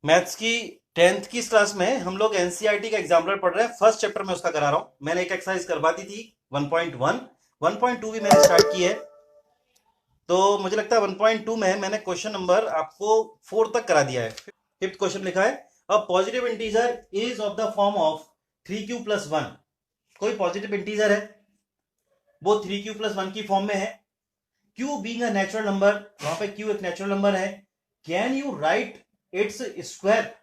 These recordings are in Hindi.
मैथ्स की 10th की क्लास में हम लोग एनसीईआरटी का एग्जाम्पलर पढ़ रहे हैं। फर्स्ट चैप्टर में उसका करा रहा हूं। मैंने एक एक्सरसाइज करवा दी थी 1.1, 1.2 भी मैंने स्टार्ट की है। तो मुझे लगता है 1.2 में मैंने क्वेश्चन नंबर आपको 4 तक करा दिया है। फिफ्थ क्वेश्चन लिखा है, अ positive integer is of the form of 3q+1। कोई पॉजिटिव इंटीजर है, वो 3q+1 की फॉर्म में है। q being a natural number, वहां पे q एक नेचुरल नंबर है। Can you right its square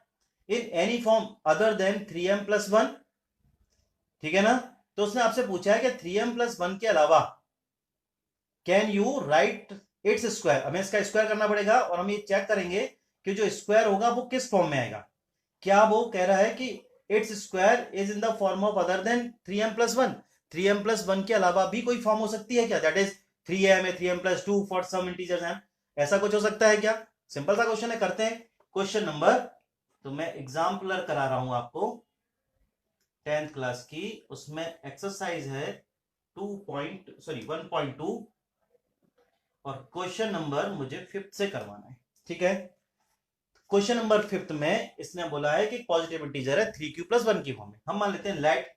in any form other than 3m+1? ठीक है ना। तो उसने आपसे पूछा है कि 3m+1 के अलावा can you right its square. हमें इसका स्क्वायर करना पड़ेगा और हम ये चेक करेंगे कि जो स्क्वायर होगा वो किस फॉर्म में आएगा। क्या वो कह रहा है कि its square is in the form of other than 3m+1? 3m+1 के अलावा भी कोई फॉर्म हो सकती है क्या? दैट इज 3m है, 3m+2 फॉर सम इंटीजर्स हैं। ऐसा कुछ हो सकता है क्या? सिंपल सा क्वेश्चन है, करते हैं क्वेश्चन नंबर। तो मैं एग्जाम्पलर करा रहा हूं आपको 10th क्लास की। उसमें एक्सरसाइज है 1.2 और क्वेश्चन नंबर मुझे 5th से करवाना है। ठीक है। क्वेश्चन नंबर 5th में इसने बोला है कि पॉजिटिव इंटीजर है 3q+1 की फॉर्म में। हम मान लेते हैं let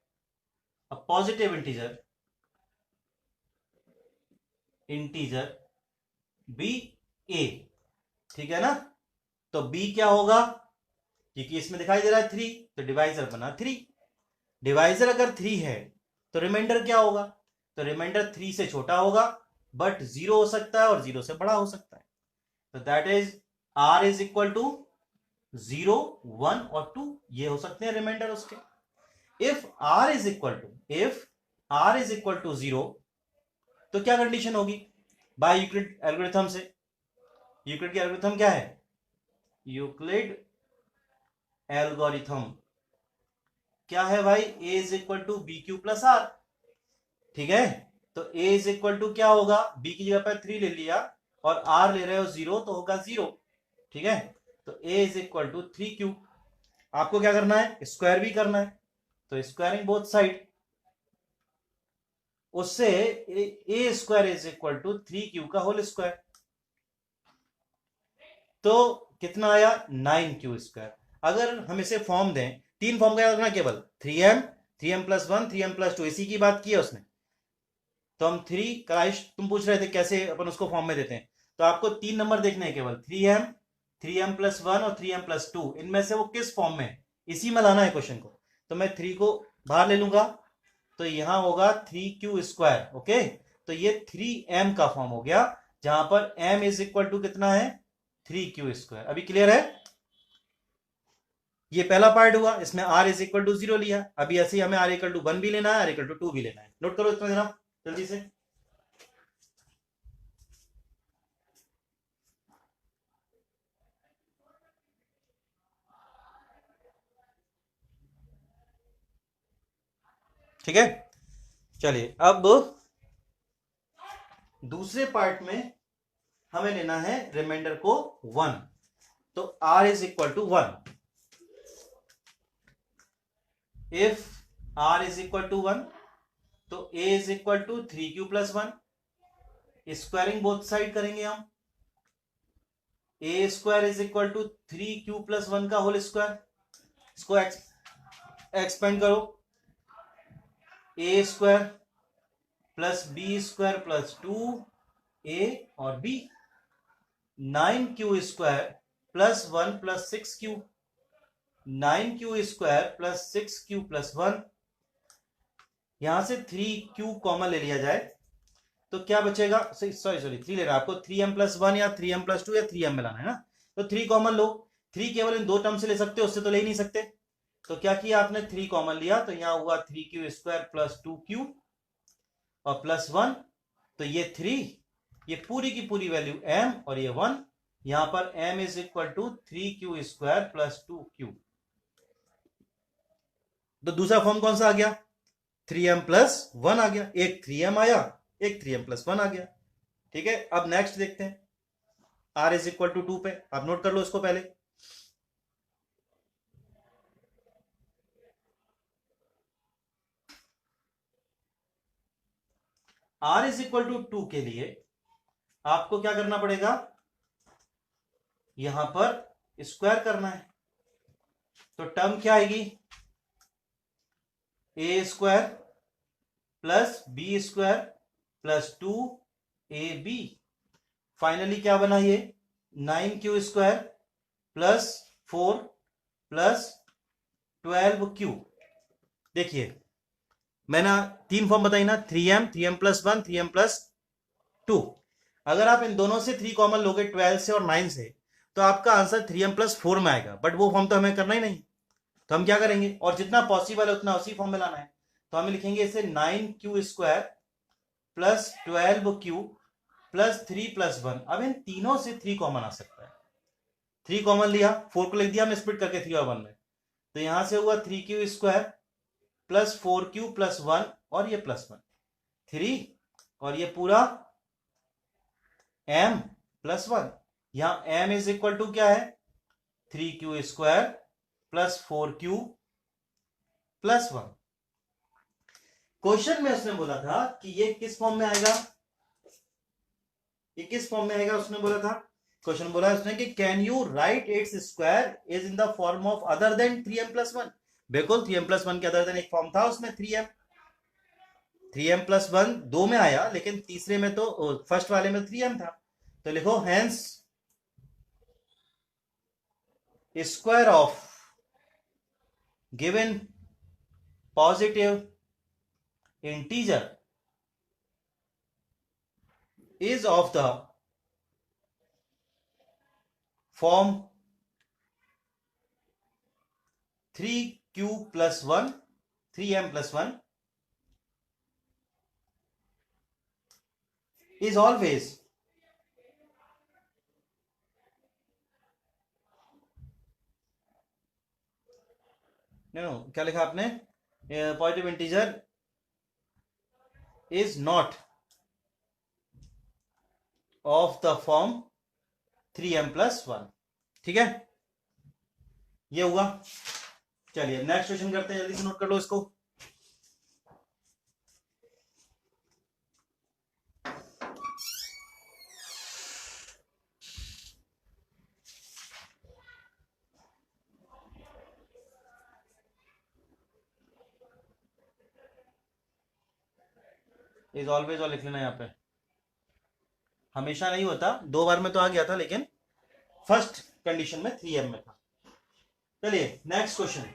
a positive integer B A. ठीक है ना। तो बी क्या होगा, क्योंकि इसमें दिखाई दे रहा है 3, तो डिवाइजर बना 3। डिवाइजर अगर 3 है तो रिमाइंडर क्या होगा? तो रिमाइंडर 3 से छोटा होगा, बट 0 हो सकता है और 0 से बड़ा हो सकता है। तो that is r is equal to 0, 1 और 2, ये हो सकते हैं रिमाइंडर उसके। If r is equal to 0, तो क्या कंडीशन होगी बाय यूक्लिड एल्गोरिथम से? यूक्लिड की एल्गोरिथम क्या है? यूक्लिड एल्गोरिथम क्या है भाई? a is equal to bq+r। ठीक है। तो a इज इक्वल टू क्या होगा? b की जगह पर 3 ले लिया और r ले रहे हो 0, तो होगा 0। ठीक है। तो a is equal to 3q। आपको क्या करना है? स्क्वायर भी करना है। तो स्क्वायरिंग बोथ साइड, उससे A square is equal to 3q का होल स्क्वायर। तो कितना आया? 9q²। अगर हम इसे फॉर्म दें, 3 फॉर्म का याद रखना केवल, 3m, 3m+1, 3m+2, इसी की बात की है उसने। तो हम 3 क्राइश, तुम पूछ रहे थे कैसे अपन उसको फॉर्म में देते हैं। तो आपको 3 नंबर देखने हैं केवल, 3m, 3m+1 और 3m+2। इनमें से वो किस फॉर्म में है, इसी में लाना है क्वेश्चन को। तो मैं 3 को बाहर ले लूंगा, तो यहां होगा 3q²। ओके। तो ये 3m का फॉर्म हो गया, जहां पर m इज इक्वल टू कितना है? 3q²। अभी क्लियर है? ये पहला पार्ट हुआ, इसमें r इज इक्वल टू 0 लिया। अभी ऐसे ही हमें r इक्वल टू 1 भी लेना है, r इक्वल टू 2 भी लेना है। नोट करो इतना जरा जल्दी से। ठीक है। चलिए अब दूसरे पार्ट में हमें लेना है रिमाइंडर को 1। तो r is equal to 1। If r is equal to 1, तो a is equal to 3q+1। Squaring both side करेंगे हम। a square is equal to 3q+1 का होल स्क्वायर। इसको एक्सपेंड करो। a square plus B square plus 2a और b, 9q² plus 1 plus 6q, 9q² plus 6q plus 1। यहां से 3q कॉमन ले लिया जाए तो क्या बचेगा? सॉरी 3 ले रहा है आपको, 3m+1 या 3m+2 या 3m में लाना है ना। तो 3 कॉमन लो। 3 केवल इन दो टर्म से ले सकते हो, उससे तो ले ही नहीं सकते। तो क्या किया आपने? 3 कॉमन लिया, तो यहां हुआ 3q² प्लस 2q और प्लस 1। तो ये 3, ये पूरी की पूरी वैल्यू m और ये 1। यहां पर m is equal to 3q² plus 2q। तो दूसरा फॉर्म कौन सा आ गया? 3m+1 आ गया। एक 3m आया, एक 3m+1 आ गया। ठीक है। अब नेक्स्ट देखते हैं, r इज इक्वल टू 2 पे। आप नोट कर लो इसको पहले। r इज इक्वल टू 2 के लिए आपको क्या करना पड़ेगा? यहां पर स्क्वायर करना है। तो टर्म क्या आएगी, A square plus B square plus 2ab। Finally क्या बना ये, 9q square plus 4 plus 12q। देखिए मैंने 3 फॉर्म बताई ना, 3m, 3m plus 1, 3m plus 2। अगर आप इन दोनों से 3 कॉमन लोगे, 12 से और 9 से, तो आपका आंसर 3m प्लस 4 में आएगा। बट वो फॉर्म तो हमें करना ही नहीं, तो हम क्या करेंगे, और जितना पॉसिबल है उतना उसी फॉर्म में लाना है। तो हम लिखेंगे इसे 9q square plus 12q plus 3 plus 1। अब इन तीनों से 3 कॉमन आ सकता है, 3 कॉमन लिया, 4 को लिख दिया हमने स्प्लिट करके 3 और 1 में, तो यहां से हुआ 3q square plus 4q plus 1 और ये प्लस 1, 3 और ये पूरा m प्लस 1। यहां m इज इक्वल टू क्या है, 3q square plus 4q plus 1। Question में उसने बोला था कि ये किस फॉर्म में आएगा, ये किस फॉर्म में आएगा, उसने बोला था, क्वेश्चन बोला उसने कि can you right its square is in the form of other than 3m plus 1। बिल्कुल 3m प्लस 1 के अदर देन एक फॉर्म था उसमें 3m प्लस 1 दो में आया, लेकिन तीसरे में तो फर्स्ट वाले में 3m था। तो लिखो hence square of given positive integer is of the form 3q plus 1, 3m plus 1 is always क्या लिखा आपने, positive integer is not of the form 3m plus 1। ठीक है, ये हुआ। चलिए नेक्स्ट क्वेश्चन करते हैं, जल्दी से नोट कर लो इसको। इज ऑलवेज और लिख लेना यहाँ पे, हमेशा नहीं होता, 2 बार में तो आ गया था, लेकिन फर्स्ट कंडीशन में 3m में था। चलिए नेक्स्ट क्वेश्चन,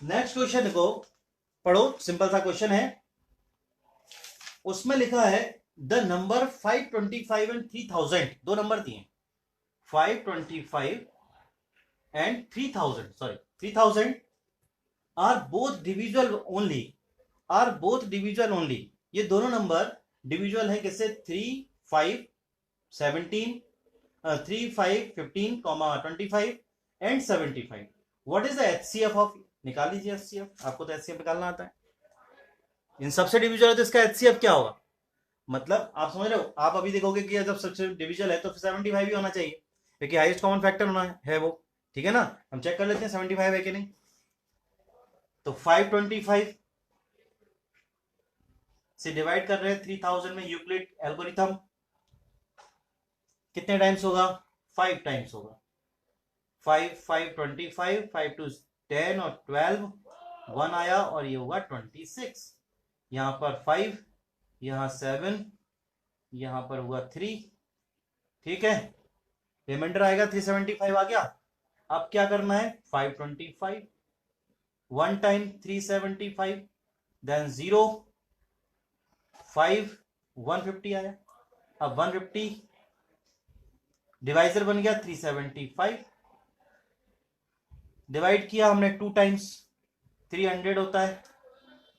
नेक्स्ट क्वेश्चन को पढ़ो, सिंपल सा क्वेश्चन है। उसमें लिखा है द नंबर 525 एंड 3000, दो नंबर दिए 525 and 3000, sorry 3000 are both divisible only, are both divisible only। ये दोनों नंबर डिविजुअल है किससे, 3 5 17, 3 5 15, 25 and 75। What is the HCF of, निकाल लीजिए एचसीएफ, आपको तो एचसीएफ निकालना आता है, इन सबसे डिविजुअल है तो इसका एचसीएफ क्या होगा, मतलब आप समझ रहे हो, आप अभी देखोगे कि जब सबसे डिविजुअल है तो 75 ही होना चाहिए, क्योंकि हाईएस्ट कॉमन फैक्टर होना है वो। ठीक है ना, हम चेक कर लेते हैं 75 है कि नहीं। तो 525 से डिवाइड कर रहे हैं 3000 में, यूक्लिड एल्गोरिथम कितने टाइम्स होगा, 5 टाइम्स होगा। 5 5 25, 5 2 10 और 12 1 आया और ये होगा 26। यहां पर 5, यहां 7, यहां पर हुआ 3। ठीक है, रिमाइंडर आएगा 375 आ गया। अब क्या करना है, 525 1 टाइम 375, देन 0 5 150 आया। अब 150 डिवाइजर बन गया 375, डिवाइड किया हमने 2 टाइम्स 300 होता है,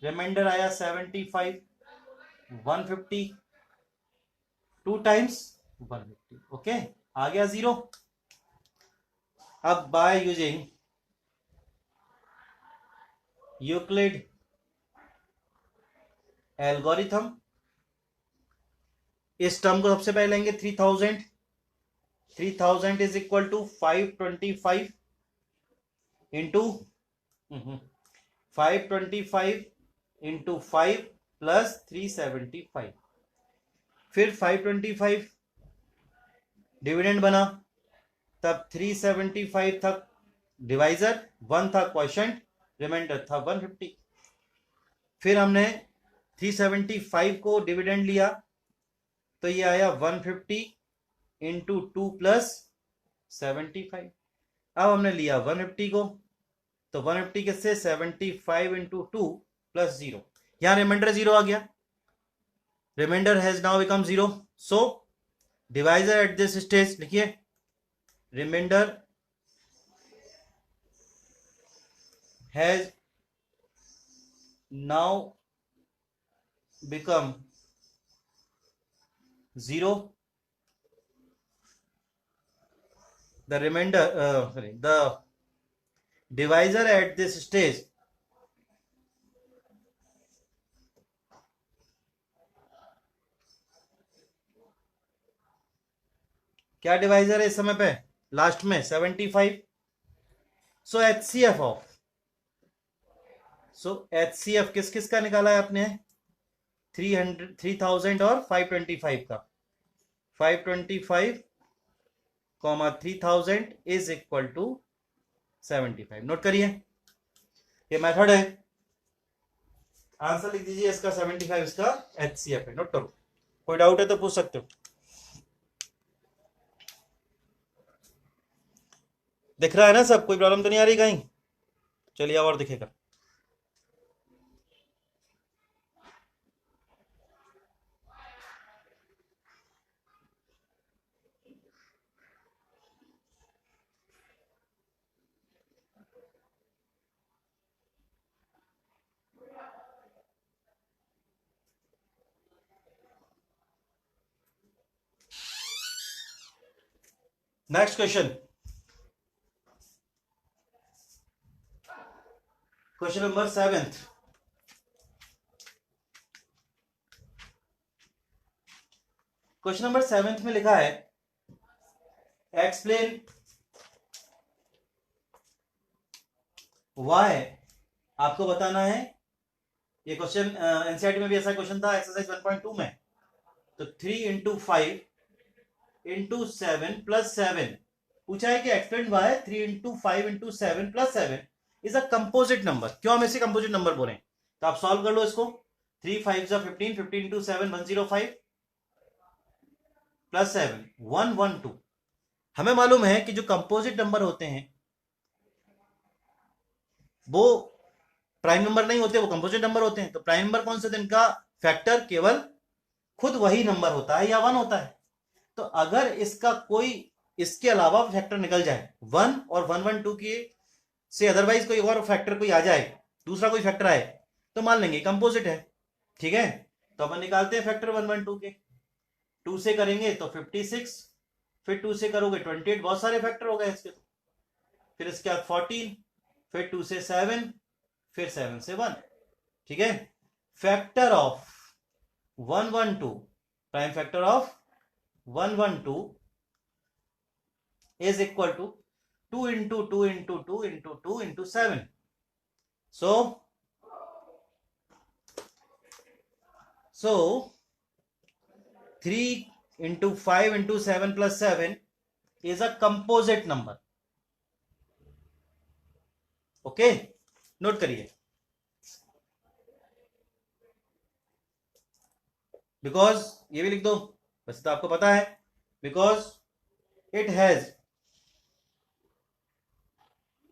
रिमाइंडर आया 75 150 2 टाइम्स 150। ओके, आ गया 0। अब बाय यूजिंग यूक्लिड एल्गोरिथम इस टर्म को सबसे पहले लेंगे 3000, 3000 is equal to 525 into 525 into 5 plus 375, फिर 525 डिविडेंड बना, तब 375 था डिवाइजर, 1 था क्वोशंट, रिमाइंडर था 150। फिर हमने 375 को डिविडेंड लिया तो ये आया 150 इंटू 2 प्लस 75। अब हमने लिया 150 को, तो 150 किससे 75 इंटू 2 प्लस 0, यहां रिमाइंडर 0 आ गया, reminder has now become 0। So divisor at this stage लिखिए, reminder has now become 0। The remainder, the divisor at this stage क्या डिवाइजर है इस समय पे लास्ट में 75। So HCF of, so HCF किस किस का निकाला है आपने 3000 और 525 का, 525 comma 3000 is equal to 75। Note करिए, ये मेथड है, आंसर लिख दीजिए इसका 75, इसका HCF है, नोट करो। कोई डाउट है तो पूछ सकते हो। दिख रहा है ना सब, कोई प्रॉब्लम तो नहीं आ रही कहीं? चलिए और दिखेगा। Next question, question number 7। Question number 7 में लिखा है एक्सप्लेन वाई, आपको बताना है। ये क्वेश्चन एनसीईआरटी में भी ऐसा क्वेश्चन था एक्सरसाइज 1.2 में। तो 3 इंटू 5 इंटू 7 प्लस 7 पूछा है कि explain why 3 into 5 into 7 plus 7 is a composite number. क्यों हम इसे कंपोजिट नंबर बोले? तो आप सॉल्व कर लो इसको। 3 5 15, 15 इंटू 7 105 प्लस 7 112। हमें मालूम है कि जो कंपोजिट नंबर होते हैं वो प्राइम नंबर नहीं होते, वो कंपोजिट नंबर होते हैं। तो प्राइम नंबर कौन से दिन का फैक्टर केवल खुद वही नंबर होता है या 1 होता है। तो अगर इसका कोई इसके अलावा फैक्टर निकल जाए 1 और 112 के से, अदरवाइज कोई और फैक्टर कोई आ जाए, दूसरा कोई फैक्टर आए, तो मान लेंगे कंपोजिट है। ठीक है, तो अपन निकालते हैं फैक्टर 112 के। 2 से करेंगे तो 56, फिर 2 से करोगे 28, बहुत सारे फैक्टर हो गए इसके। फिर इसके बाद 14, फिर 2 से 7, फिर 7 से 1। ठीक है, factor of 112, prime factor of 112 is equal to 2 into 2 into 2 into 2 into 7. So 3 into 5 into 7 plus 7 is a composite number. Okay, note करिए। बिकॉज ये भी लिख दो, वैसे तो आपको पता है, because it has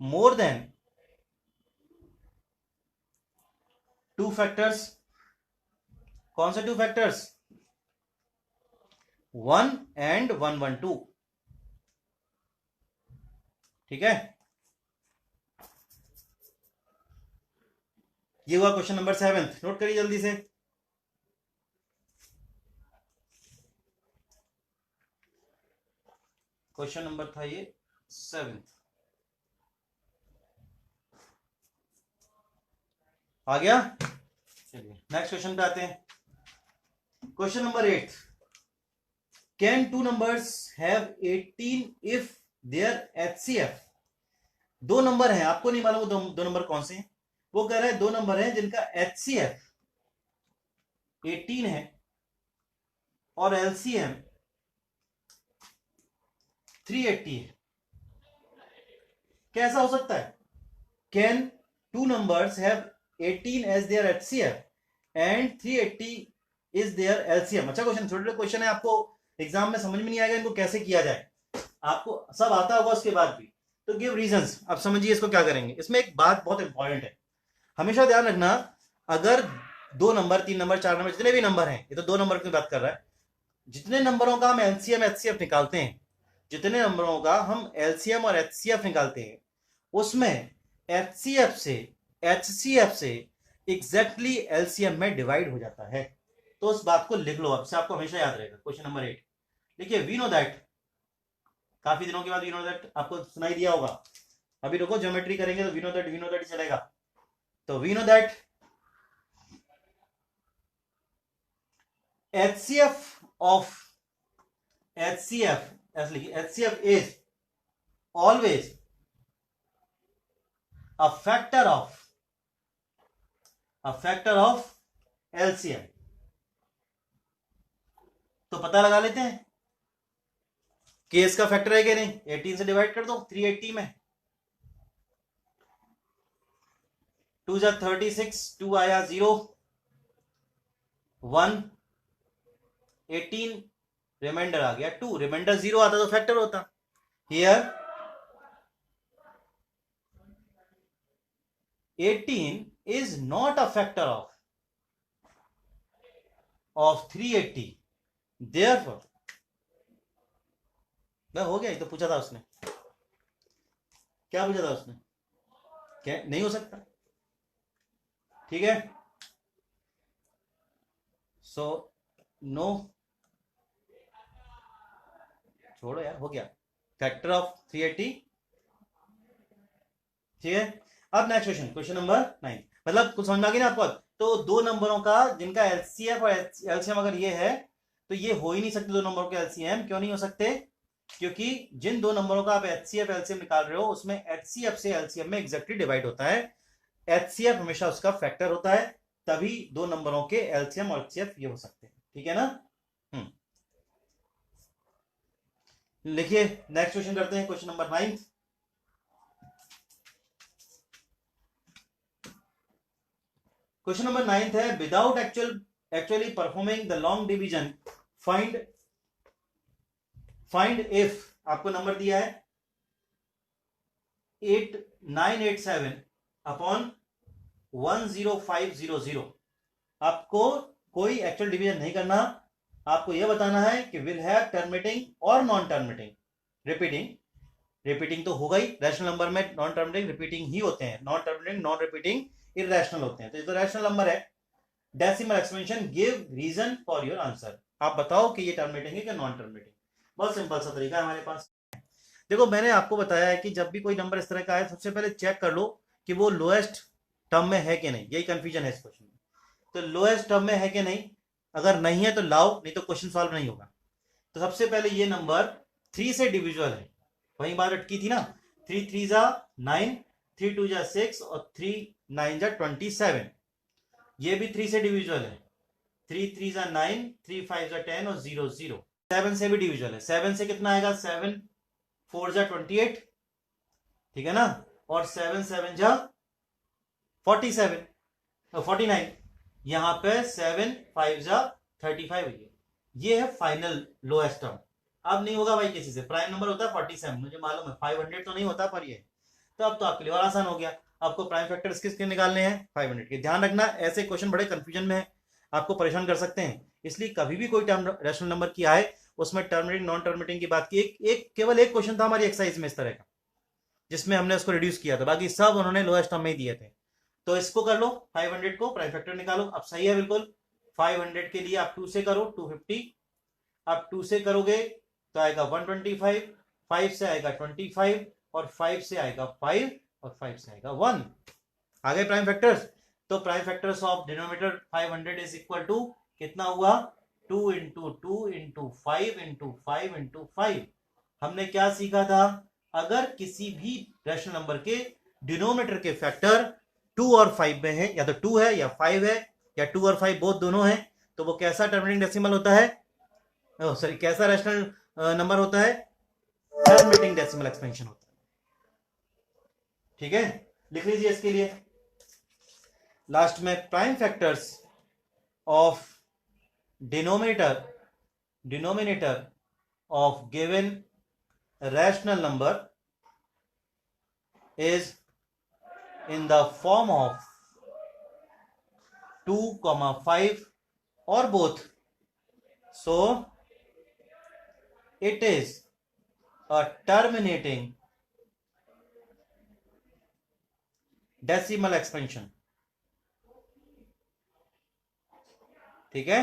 more than 2 factors. कौन से 2 फैक्टर्स? 1 and 112। ठीक है, ये हुआ क्वेश्चन नंबर 7। नोट करिए जल्दी से। क्वेश्चन नंबर था ये 7। आ गया? चलिए नेक्स्ट क्वेश्चन पे आते हैं। Question number 8, can 2 numbers have 18 if their HCF। 2 number हैं, आपको नहीं मालूम दो नंबर कौन से हैं। वो कह रहा है 2 नंबर हैं जिनका HCF 18 है और एलसीएम 380 है, कैसा हो सकता है? Can two numbers have 18 as their HCF and 380 is their LCM? अच्छा क्वेश्चन, छोटे क्वेश्चन है, आपको एग्जाम में समझ में नहीं आएगा इनको कैसे किया जाए, आपको सब आता होगा उसके बाद भी। तो गिव रीजंस, अब समझिए इसको क्या करेंगे। इसमें एक बात बहुत इंपॉर्टेंट है, हमेशा ध्यान रखना, अगर 2 नंबर 3 नंबर 4 नंबर जितने भी नंबर हैं, ये तो 2 नंबर की बात कर रहा है, जितने नंबरों का हम एलसीएम एचसीएफ निकालते हैं, जितने नंबरों का हम एलसीएम और एचसीएफ निकालते हैं, उसमें एचसीएफ से एचसीएफ से एग्जैक्टली एलसीएम में डिवाइड हो जाता है। तो उस बात को लिख लो, अब से आपको हमेशा याद रहेगा। क्वेश्चन नंबर 8 देखिए, वी नो दैट, काफी दिनों के बाद वी नो दैट आपको सुनाई दिया होगा, अभी रुको ज्योमेट्री करेंगे तो वी नो दैट ही चलेगा। तो we know that HCF of HCF, ऐसे लिखिए, HCF is always a factor of LCM। तो पता लगा लेते हैं कि इसका फैक्टर है कि नहीं। 18 से डिवाइड कर दो 380 में, 2 जा 36, 2 आया 0, 1, 18 रिमाइंडर आ गया 2, रिमाइंडर 0 आता तो फैक्टर होता। Here 18 is not a factor of 380, therefore, हो गया। ये तो पूछा था उसने, क्या पूछा था उसने, क्या नहीं हो सकता, ठीक है। सो नो, छोड़ो यार, हो गया फैक्टर ऑफ 380, ठीक है। अब नेक्स्ट क्वेश्चन, क्वेश्चन नंबर 9, मतलब कुछ समझ में आ गई ना आपको। तो 2 नंबरों का जिनका एलसीएफ और एलसीएम अगर ये है, तो ये हो ही नहीं सकते 2 नंबरों के एलसीएम। क्यों नहीं हो सकते? क्योंकि जिन 2 नंबरों का आप एचसीएफ एलसीएम निकाल रहे हो, उसमें एचसीएफ से एलसीएम में एग्जैक्टली डिवाइड होता है। एचसीएफ हमेशा उसका फैक्टर होता है, तभी 2 नंबरों के एलसीएम और एचसीएफ ये हो सकते हैं, ठीक है ना। लिखिए, नेक्स्ट क्वेश्चन करते हैं, क्वेश्चन नंबर 9। क्वेश्चन नंबर 9 है, without actually performing the long division find if, आपको नंबर दिया है 8987 अपॉन 10500। आपको कोई एक्चुअल डिवीजन नहीं करना, आपको यह बताना है कि विल हैव टर्मिनेटिंग और नॉन टर्मिनेटिंग। रिपीटिंग तो होगा ही, रैशनल नंबर में नॉन टर्मिनेटिंग रिपीटिंग ही होते हैं, non terminating non repeating irrational होते हैं। तो ये तो रैशनल नंबर है। Decimal expansion, give reason for your answer, आप बताओ कि ये टर्मिनेटिंग है कि नॉन टर्मिनेटिंग। बहुत सिंपल सा तरीका है हमारे पास। देखो, मैंने आपको बताया है कि जब भी कोई नंबर इस तरह का है, सबसे पहले चेक कर लो कि वो लोएस्ट टर्म में है कि नहीं, यही कंफ्यूजन है इस क्वेश्चन में। तो लोएस्ट टर्म में है कि नहीं, अगर नहीं है तो लाओ, नहीं तो क्वेश्चन सॉल्व नहीं होगा। तो सबसे पहले ये नंबर 3 से डिविजिबल है, वही बात अटकी थी ना, 3 3 जा 9, 3 2 जा 6 और 3 9 जा 27। ये भी 3 से डिविजिबल है, 3 3 जा 9, 3 5 जा 10 और 0 0। 7 से भी डिविजिबल है, 7 से कितना आएगा, 7 4 जा 28, ठीक है ना, और 7 7 जा 47 49। यहां पे 7 5 जा 35 है। ये है फाइनल लोएस्ट टर्म। अब नहीं होगा भाई किसी से, प्राइम नंबर होता है 47, मुझे मालूम है 500 तो नहीं होता, पर ये तो अब तो आपके लिए और आसान हो गया। आपको प्राइम फैक्टर किसके निकालने हैं, 500 के। ध्यान रखना, ऐसे क्वेश्चन बड़े कंफ्यूजन में है, आपको परेशान कर सकते हैं, इसलिए कभी भी कोई टर्म रैशनल नंबर की आए, उसमें टर्मिनेटिंग नॉन टर्मिनेटिंग की बात की। केवल एक क्वेश्चन था हमारी एक्सरसाइज में इस तरह का, जिसमें हमने उसको रिड्यूस किया था, बाकी सब उन्होंने लोएस्ट टर्म में ही दिए थे। तो इसको कर लो, 500 को प्राइम फैक्टर निकालो। अब सही है बिल्कुल, 500 के लिए आप 2 से करो 250, आप 2 से करोगे तो आएगा 125, 5 से आएगा 25 और 5 से आएगा 5 और 5 से आएगा 1। आ गए प्राइम फैक्टर्स। तो prime factors of denominator 500 is equal to कितना हुआ, 2 इंटू 2 इंटू 5 इंटू 5 इंटू 5। हमने क्या सीखा था, अगर किसी भी रैशनल नंबर के डिनोमिनेटर के फैक्टर 2 और 5 में है, या तो 2 है या 5 है, या 2 और 5 बोथ दोनों है, तो वो कैसा टर्मिनेटिंग डेसिमल होता है, सॉरी कैसा रैशनल नंबर होता है, टर्मिनेटिंग डेसिमल एक्सपेंशन होता है। ठीक है, लिख लीजिए इसके लिए लास्ट में prime factors of denominator of given rational number is in the form of 2, 5 or both, so it is a terminating decimal expansion। ठीक है,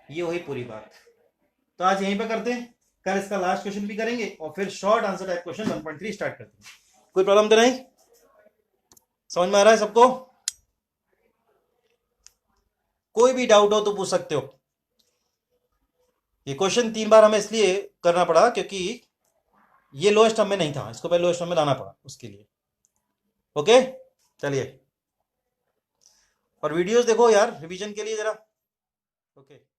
ये वही पूरी बात। तो आज यहीं पे करते हैं, कल इसका लास्ट क्वेश्चन भी करेंगे और फिर short answer type question 1.3 start करते हैं। कोई प्रॉब्लम तो नहीं, समझ में आ रहा है सबको? कोई भी डाउट हो तो पूछ सकते हो। ये क्वेश्चन 3 बार हमें इसलिए करना पड़ा क्योंकि ये लोएस्ट टर्म में नहीं था, इसको पहले लोएस्ट टर्म में लाना पड़ा उसके लिए। ओके, चलिए, और वीडियोस देखो यार रिवीजन के लिए जरा। ओके।